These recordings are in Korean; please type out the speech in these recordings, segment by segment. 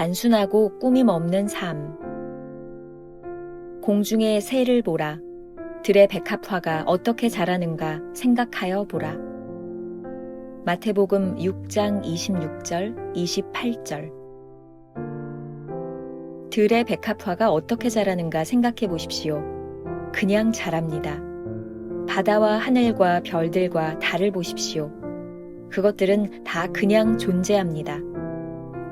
단순하고 꾸밈 없는 삶. 공중의 새를 보라. 들의 백합화가 어떻게 자라는가 생각하여 보라. 마태복음 6장 26절, 28절. 들의 백합화가 어떻게 자라는가 생각해 보십시오. 그냥 자랍니다. 바다와 하늘과 별들과 달을 보십시오. 그것들은 다 그냥 존재합니다.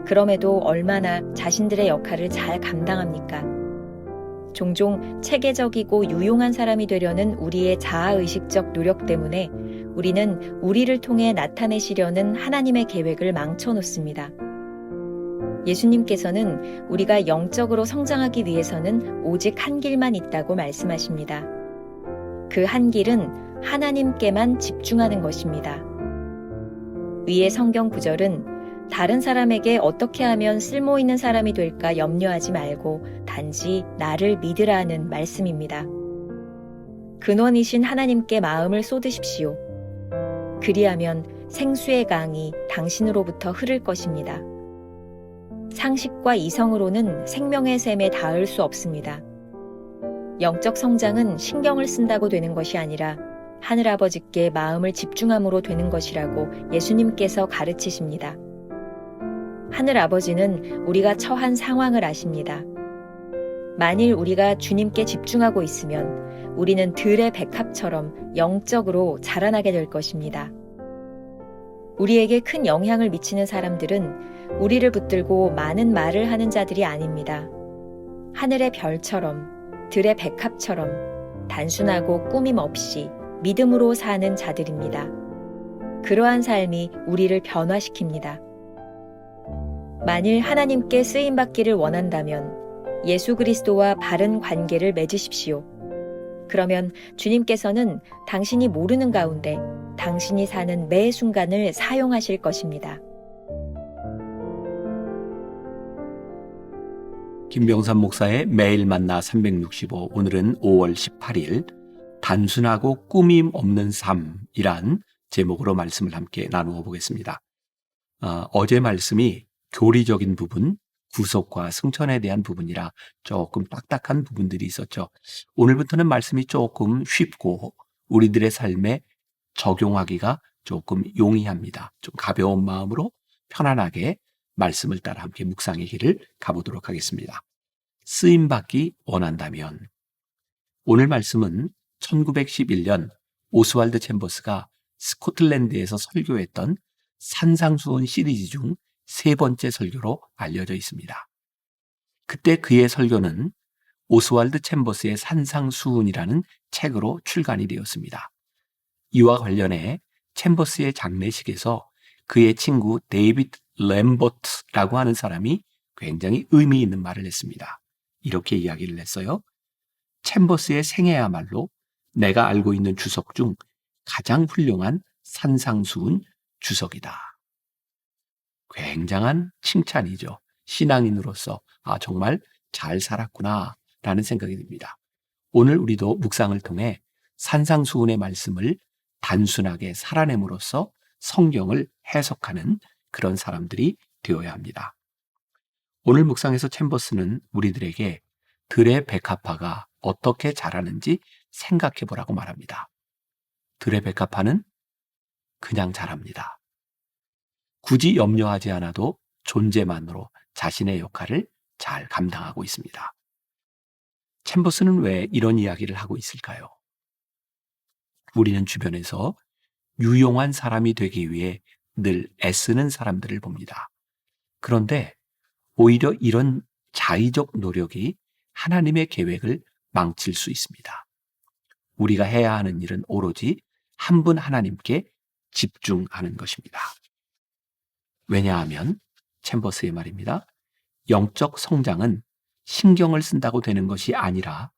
그럼에도 얼마나 자신들의 역할을 잘 감당합니까? 종종 체계적이고 유용한 사람이 되려는 우리의 자아의식적 노력 때문에 우리는 우리를 통해 나타내시려는 하나님의 계획을 망쳐놓습니다. 예수님께서는 우리가 영적으로 성장하기 위해서는 오직 한 길만 있다고 말씀하십니다. 그 한 길은 하나님께만 집중하는 것입니다. 위의 성경 구절은 다른 사람에게 어떻게 하면 쓸모있는 사람이 될까 염려하지 말고 단지 나를 믿으라는 말씀입니다. 근원이신 하나님께 마음을 쏟으십시오. 그리하면 생수의 강이 당신으로부터 흐를 것입니다. 상식과 이성으로는 생명의 샘에 닿을 수 없습니다. 영적 성장은 신경을 쓴다고 되는 것이 아니라 하늘아버지께 마음을 집중함으로 되는 것이라고 예수님께서 가르치십니다. 하늘아버지는 우리가 처한 상황을 아십니다. 만일 우리가 주님께 집중하고 있으면 우리는 들의 백합처럼 영적으로 자라나게 될 것입니다. 우리에게 큰 영향을 미치는 사람들은 우리를 붙들고 많은 말을 하는 자들이 아닙니다. 하늘의 별처럼, 들의 백합처럼 단순하고 꾸밈 없이 믿음으로 사는 자들입니다. 그러한 삶이 우리를 변화시킵니다. 만일 하나님께 쓰임받기를 원한다면 예수 그리스도와 바른 관계를 맺으십시오. 그러면 주님께서는 당신이 모르는 가운데 당신이 사는 매 순간을 사용하실 것입니다. 김병삼 목사의 매일 만나 365, 오늘은 5월 18일 단순하고 꾸밈 없는 삶이란 제목으로 말씀을 함께 나누어 보겠습니다. 어제 말씀이 교리적인 부분, 구속과 승천에 대한 부분이라 조금 딱딱한 부분들이 있었죠. 오늘부터는 말씀이 조금 쉽고 우리들의 삶에 적용하기가 조금 용이합니다. 좀 가벼운 마음으로 편안하게 말씀을 따라 함께 묵상의 길을 가보도록 하겠습니다. 쓰임받기 원한다면, 오늘 말씀은 1911년 오스왈드 챔버스가 스코틀랜드에서 설교했던 산상수훈 시리즈 중 세 번째 설교로 알려져 있습니다. 그때 그의 설교는 오스왈드 챔버스의 산상수훈이라는 책으로 출간이 되었습니다. 이와 관련해 챔버스의 장례식에서 그의 친구 데이비드 램버트라고 하는 사람이 굉장히 의미 있는 말을 했습니다. 이렇게 이야기를 했어요. 챔버스의 생애야말로 내가 알고 있는 주석 중 가장 훌륭한 산상수훈 주석이다. 굉장한 칭찬이죠. 신앙인으로서 정말 잘 살았구나 라는 생각이 듭니다. 오늘 우리도 묵상을 통해 산상수훈의 말씀을 단순하게 살아냄으로써 성경을 해석하는 그런 사람들이 되어야 합니다. 오늘 묵상에서 챔버스는 우리들에게 들의 백합화가 어떻게 자라는지 생각해 보라고 말합니다. 들의 백합화는 그냥 자랍니다. 굳이 염려하지 않아도 존재만으로 자신의 역할을 잘 감당하고 있습니다. 챔버스는 왜 이런 이야기를 하고 있을까요? 우리는 주변에서 유용한 사람이 되기 위해 늘 애쓰는 사람들을 봅니다. 그런데 오히려 이런 자의적 노력이 하나님의 계획을 망칠 수 있습니다. 우리가 해야 하는 일은 오로지 한 분 하나님께 집중하는 것입니다. 왜냐하면 챔버스의 말입니다. 영적 성장은 신경을 쓴다고 되는 것이 아니라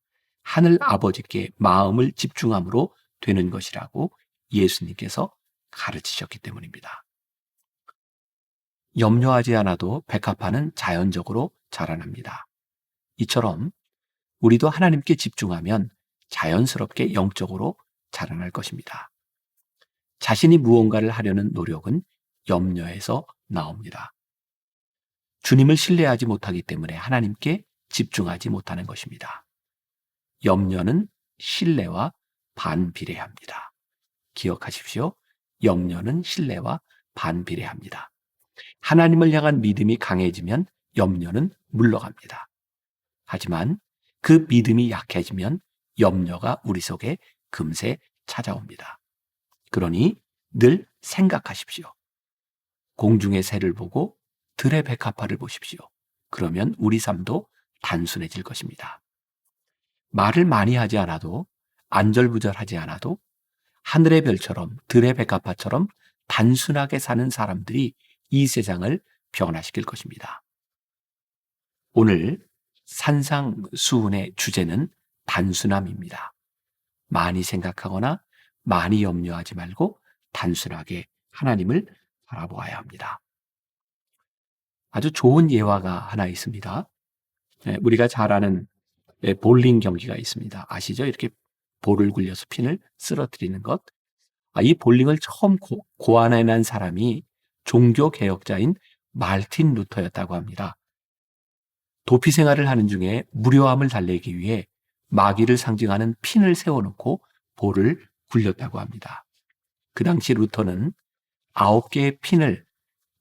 하늘 아버지께 마음을 집중함으로 되는 것이라고 예수님께서 가르치셨기 때문입니다. 염려하지 않아도 백합화는 자연적으로 자라납니다. 이처럼 우리도 하나님께 집중하면 자연스럽게 영적으로 자라날 것입니다. 자신이 무언가를 하려는 노력은 염려에서 나옵니다. 주님을 신뢰하지 못하기 때문에 하나님께 집중하지 못하는 것입니다. 염려는 신뢰와 반비례합니다. 기억하십시오. 염려는 신뢰와 반비례합니다. 하나님을 향한 믿음이 강해지면 염려는 물러갑니다. 하지만 그 믿음이 약해지면 염려가 우리 속에 금세 찾아옵니다. 그러니 늘 생각하십시오. 공중의 새를 보고 들의 백합화를 보십시오. 그러면 우리 삶도 단순해질 것입니다. 말을 많이 하지 않아도, 안절부절하지 않아도 하늘의 별처럼 들의 백합화처럼 단순하게 사는 사람들이 이 세상을 변화시킬 것입니다. 오늘 산상수훈의 주제는 단순함입니다. 많이 생각하거나 많이 염려하지 말고 단순하게 하나님을 바라보아야 합니다. 아주 좋은 예화가 하나 있습니다. 우리가 잘 아는 볼링 경기가 있습니다. 아시죠? 이렇게 볼을 굴려서 핀을 쓰러뜨리는 것. 이 볼링을 처음 고안해낸 사람이 종교개혁자인 말틴 루터였다고 합니다. 도피 생활을 하는 중에 무료함을 달래기 위해 마귀를 상징하는 핀을 세워놓고 볼을 굴렸다고 합니다. 그 당시 루터는 9개의 핀을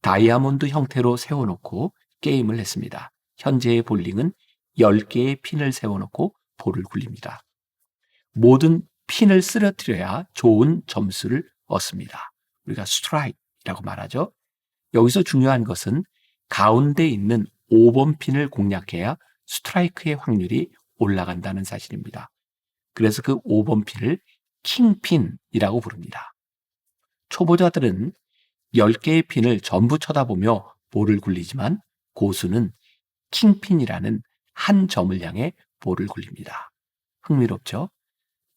다이아몬드 형태로 세워놓고 게임을 했습니다. 현재의 볼링은 10개의 핀을 세워놓고 볼을 굴립니다. 모든 핀을 쓰러뜨려야 좋은 점수를 얻습니다. 우리가 스트라이크라고 말하죠. 여기서 중요한 것은 가운데 있는 5번 핀을 공략해야 스트라이크의 확률이 올라간다는 사실입니다. 그래서 그 5번 핀을 킹핀이라고 부릅니다. 초보자들은 10개의 핀을 전부 쳐다보며 볼을 굴리지만 고수는 킹핀이라는 한 점을 향해 볼을 굴립니다. 흥미롭죠?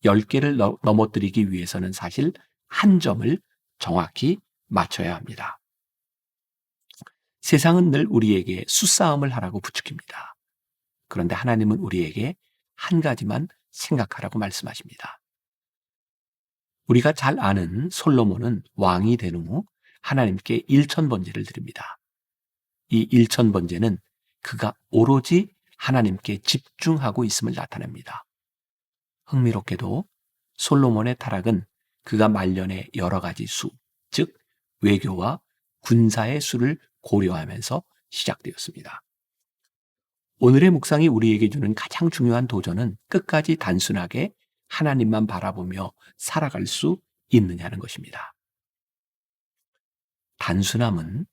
10개를 넘어뜨리기 위해서는 사실 한 점을 정확히 맞춰야 합니다. 세상은 늘 우리에게 수싸움을 하라고 부추깁니다. 그런데 하나님은 우리에게 한 가지만 생각하라고 말씀하십니다. 우리가 잘 아는 솔로몬은 왕이 된 후 하나님께 일천번제를 드립니다. 이 일천번제는 그가 오로지 하나님께 집중하고 있음을 나타냅니다. 흥미롭게도 솔로몬의 타락은 그가 말년의 여러 가지 수, 즉 외교와 군사의 수를 고려하면서 시작되었습니다. 오늘의 묵상이 우리에게 주는 가장 중요한 도전은 끝까지 단순하게 하나님만 바라보며 살아갈 수 있느냐는 것입니다. 단순함은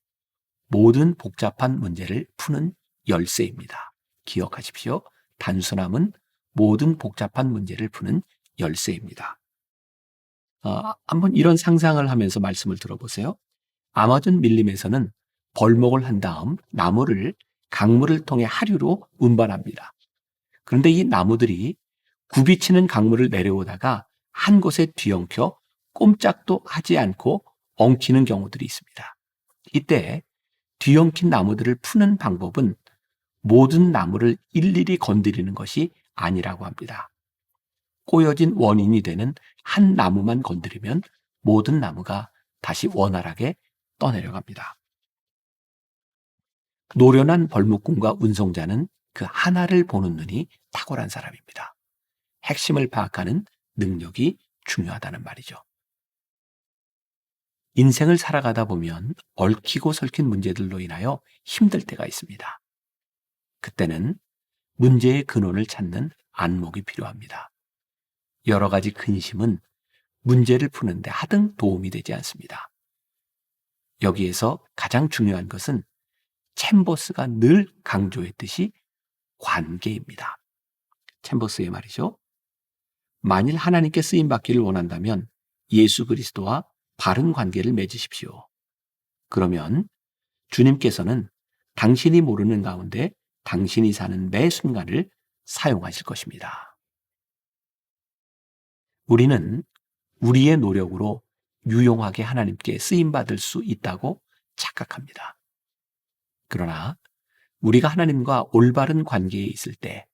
모든 복잡한 문제를 푸는 열쇠입니다. 기억하십시오. 단순함은 모든 복잡한 문제를 푸는 열쇠입니다. 한번 이런 상상을 하면서 말씀을 들어보세요. 아마존 밀림에서는 벌목을 한 다음 나무를 강물을 통해 하류로 운반합니다. 그런데 이 나무들이 굽이치는 강물을 내려오다가 한 곳에 뒤엉켜 꼼짝도 하지 않고 엉키는 경우들이 있습니다. 이때 뒤엉킨 나무들을 푸는 방법은 모든 나무를 일일이 건드리는 것이 아니라고 합니다. 꼬여진 원인이 되는 한 나무만 건드리면 모든 나무가 다시 원활하게 떠내려갑니다. 노련한 벌목꾼과 운송자는 그 하나를 보는 눈이 탁월한 사람입니다. 핵심을 파악하는 능력이 중요하다는 말이죠. 인생을 살아가다 보면 얽히고 설킨 문제들로 인하여 힘들 때가 있습니다. 그때는 문제의 근원을 찾는 안목이 필요합니다. 여러 가지 근심은 문제를 푸는데 하등 도움이 되지 않습니다. 여기에서 가장 중요한 것은 챔버스가 늘 강조했듯이 관계입니다. 챔버스의 말이죠. 만일 하나님께 쓰임받기를 원한다면 예수 그리스도와 바른 관계를 맺으십시오. 그러면 주님께서는 당신이 모르는 가운데 당신이 사는 매 순간을 사용하실 것입니다. 우리는 우리의 노력으로 유용하게 하나님께 쓰임받을 수 있다고 착각합니다. 그러나 우리가 하나님과 올바른 관계에 있을 때,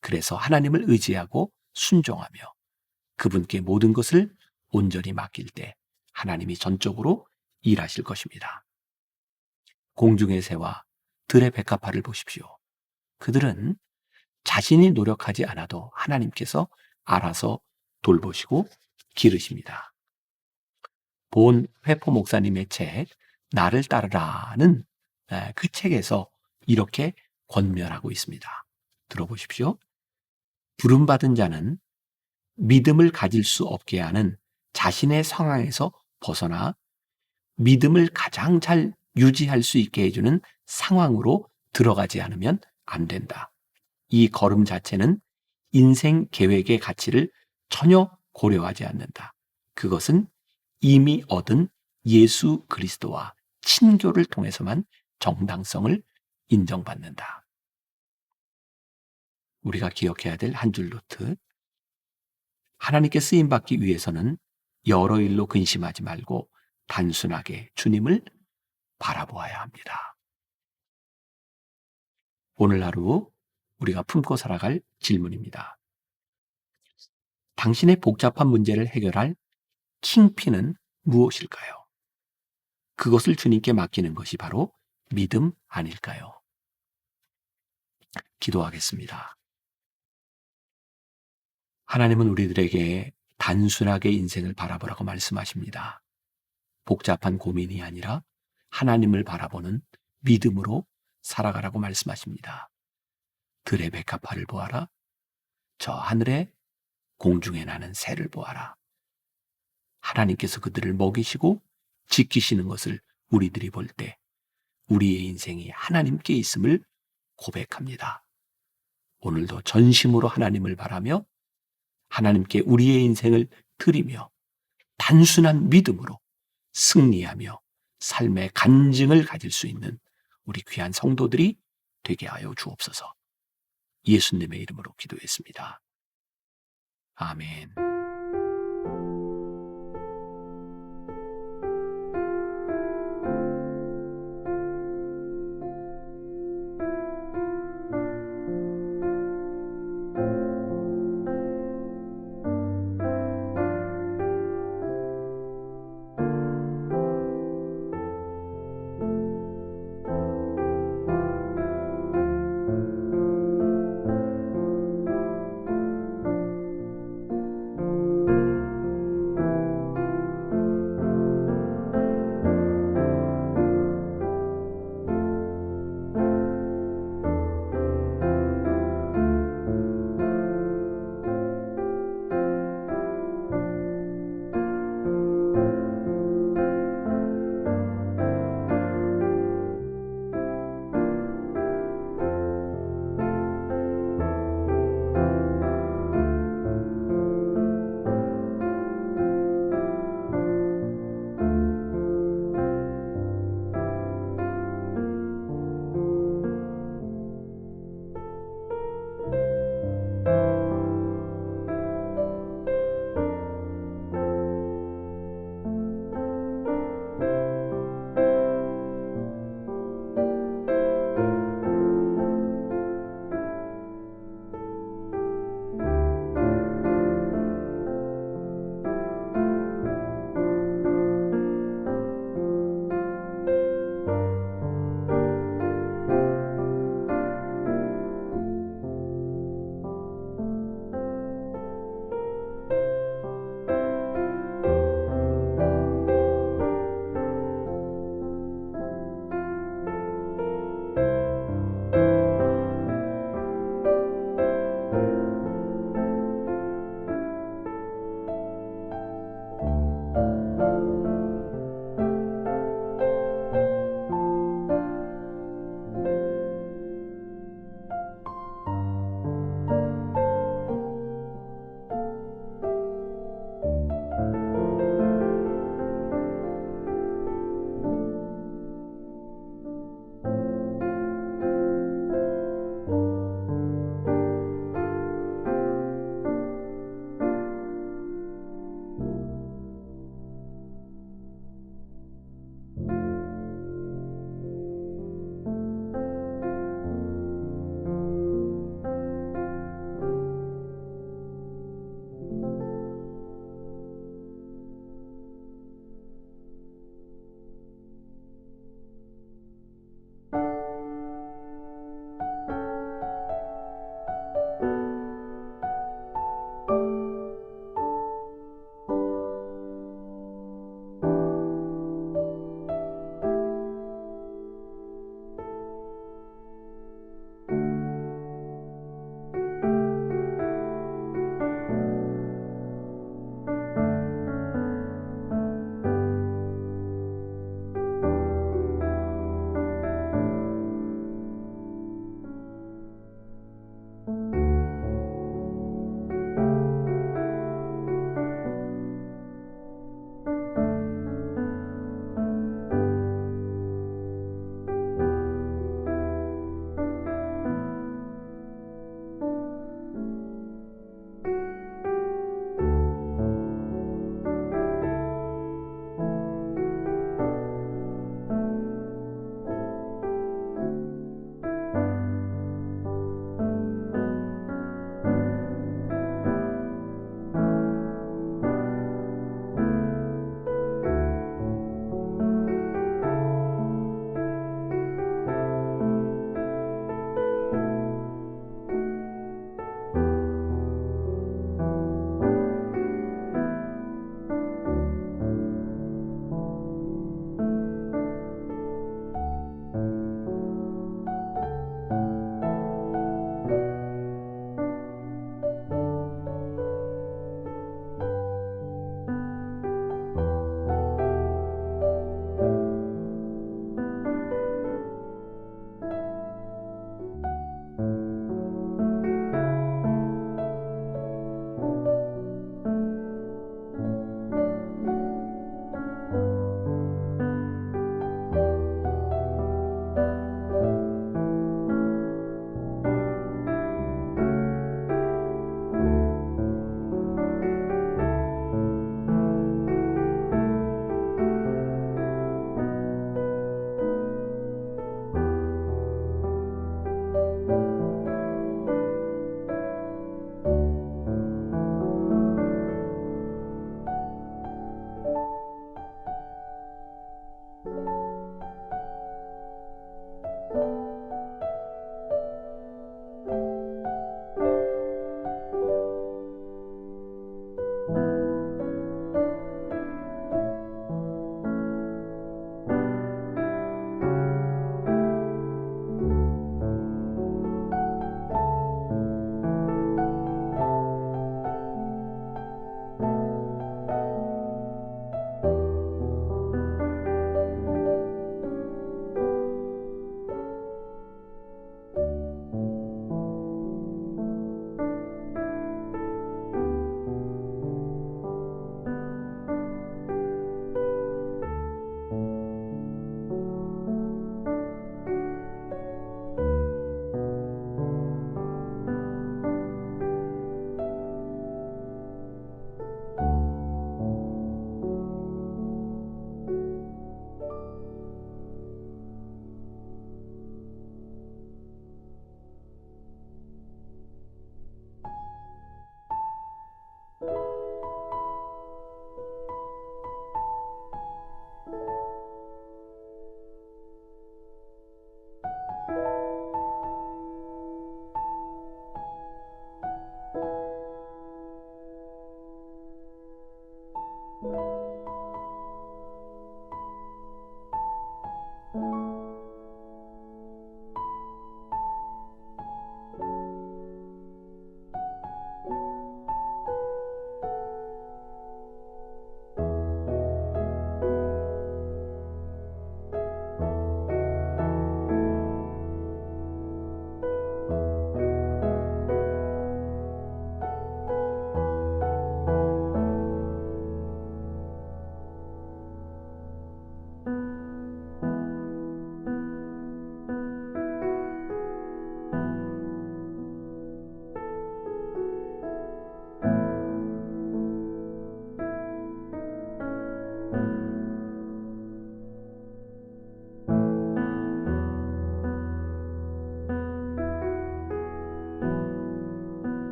그래서 하나님을 의지하고 순종하며 그분께 모든 것을 온전히 맡길 때 하나님이 전적으로 일하실 것입니다. 공중의 새와 들의 백합화를 보십시오. 그들은 자신이 노력하지 않아도 하나님께서 알아서 돌보시고 기르십니다. 본 회포 목사님의 책 나를 따르라는 그 책에서 이렇게 권면하고 있습니다. 들어보십시오. 부름받은 자는 믿음을 가질 수 없게 하는 자신의 상황에서 벗어나 믿음을 가장 잘 유지할 수 있게 해주는 상황으로 들어가지 않으면 안 된다. 이 걸음 자체는 인생 계획의 가치를 전혀 고려하지 않는다. 그것은 이미 얻은 예수 그리스도와 친교를 통해서만 정당성을 인정받는다. 우리가 기억해야 될 한 줄 노트. 하나님께 쓰임받기 위해서는 여러 일로 근심하지 말고 단순하게 주님을 바라보아야 합니다. 오늘 하루 우리가 품고 살아갈 질문입니다. 당신의 복잡한 문제를 해결할 킹핀은 무엇일까요? 그것을 주님께 맡기는 것이 바로 믿음 아닐까요? 기도하겠습니다. 하나님은 우리들에게 단순하게 인생을 바라보라고 말씀하십니다. 복잡한 고민이 아니라 하나님을 바라보는 믿음으로 살아가라고 말씀하십니다. 들의 백합화를 보아라. 저 하늘에 공중에 나는 새를 보아라. 하나님께서 그들을 먹이시고 지키시는 것을 우리들이 볼 때 우리의 인생이 하나님께 있음을 고백합니다. 오늘도 전심으로 하나님을 바라며 하나님께 우리의 인생을 드리며 단순한 믿음으로 승리하며 삶의 간증을 가질 수 있는 우리 귀한 성도들이 되게 하여 주옵소서. 예수님의 이름으로 기도했습니다. 아멘.